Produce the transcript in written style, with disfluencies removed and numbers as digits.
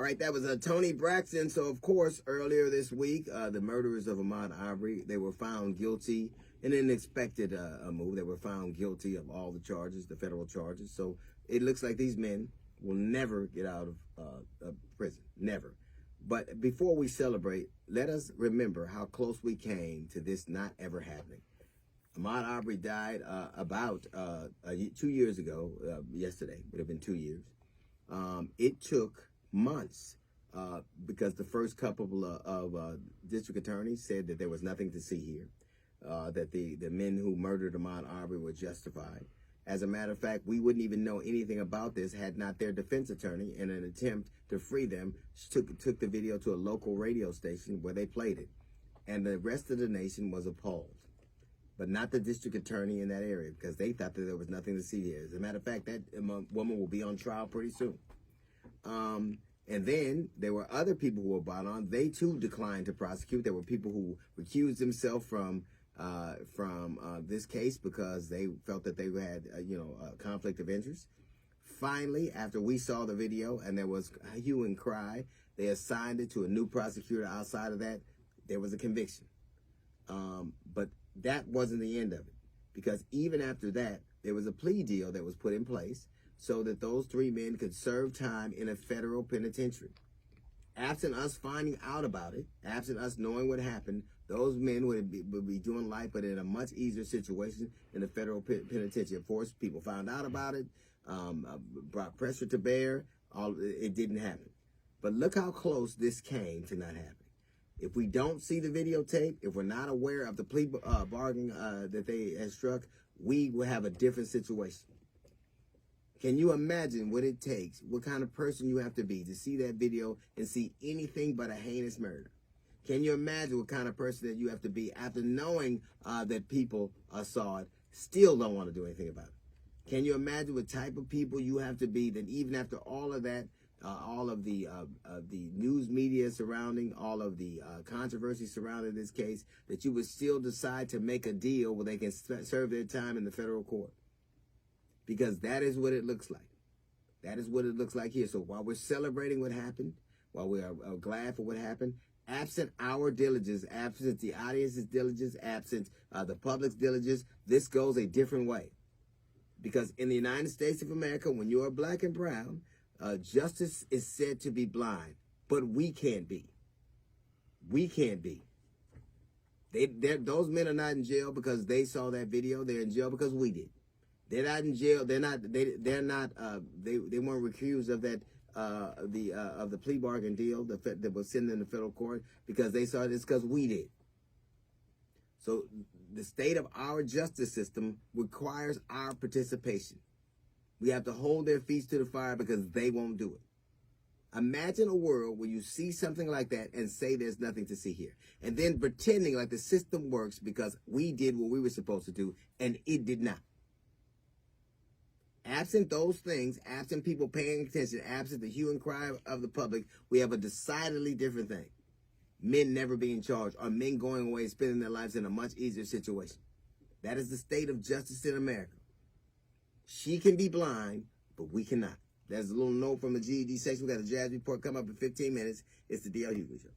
All right, that was Tony Braxton. So, of course, earlier this week, the murderers of Ahmaud Arbery, they were found guilty in an unexpected move. They were found guilty of all the charges, the federal charges. So it looks like these men will never get out of prison, never. But before we celebrate, let us remember how close we came to this not ever happening. Ahmaud Arbery died about 2 years ago. Yesterday would have been 2 years. It took months because the first couple of district attorneys said that there was nothing to see here, that the men who murdered Ahmaud Arbery were justified. As a matter of fact, we wouldn't even know anything about this had not their defense attorney, in an attempt to free them, took the video to a local radio station where they played it. And the rest of the nation was appalled. But not the district attorney in that area, because they thought that there was nothing to see here. As a matter of fact, that woman will be on trial pretty soon. And then there were other people who were brought on. They too declined to prosecute. There were people who recused themselves from this case because they felt that they had a conflict of interest. Finally, after we saw the video and there was hue and cry, they assigned it to a new prosecutor. Outside of that, there was a conviction. But that wasn't the end of it, because even after that, there was a plea deal that was put in place so that those three men could serve time in a federal penitentiary. Absent us finding out about it, absent us knowing what happened, those men would be doing life, but in a much easier situation in the federal penitentiary. Of course, people found out about it, brought pressure to bear. It didn't happen. But look how close this came to not happening. If we don't see the videotape, if we're not aware of the plea bargain that they had struck, we will have a different situation. Can you imagine what it takes, what kind of person you have to be to see that video and see anything but a heinous murder? Can you imagine what kind of person that you have to be after knowing that people saw it, still don't want to do anything about it? Can you imagine what type of people you have to be that even after all of that, all of the news media surrounding, all of the controversy surrounding this case, that you would still decide to make a deal where they can serve their time in the federal court? Because that is what it looks like. That is what it looks like here. So while we're celebrating what happened, while we are glad for what happened, absent our diligence, absent the audience's diligence, absent the public's diligence, this goes a different way. Because in the United States of America, when you are black and brown, justice is said to be blind, but we can't be. We can't be. Those men are not in jail because they saw that video. They're in jail because we did. They're not in jail. They weren't recused of that of the plea bargain deal that was sent in the federal court because they saw this because we did. So the state of our justice system requires our participation. We have to hold their feet to the fire because they won't do it. Imagine a world where you see something like that and say there's nothing to see here, and then pretending like the system works because we did what we were supposed to do and it did not. Absent those things, absent people paying attention, absent the hue and cry of the public, we have a decidedly different thing. Men never being charged, or men going away and spending their lives in a much easier situation. That is the state of justice in America. She can be blind, but we cannot. There's a little note from the GED section. We got a jazz report come up in 15 minutes. It's the D.L. Hughley Show.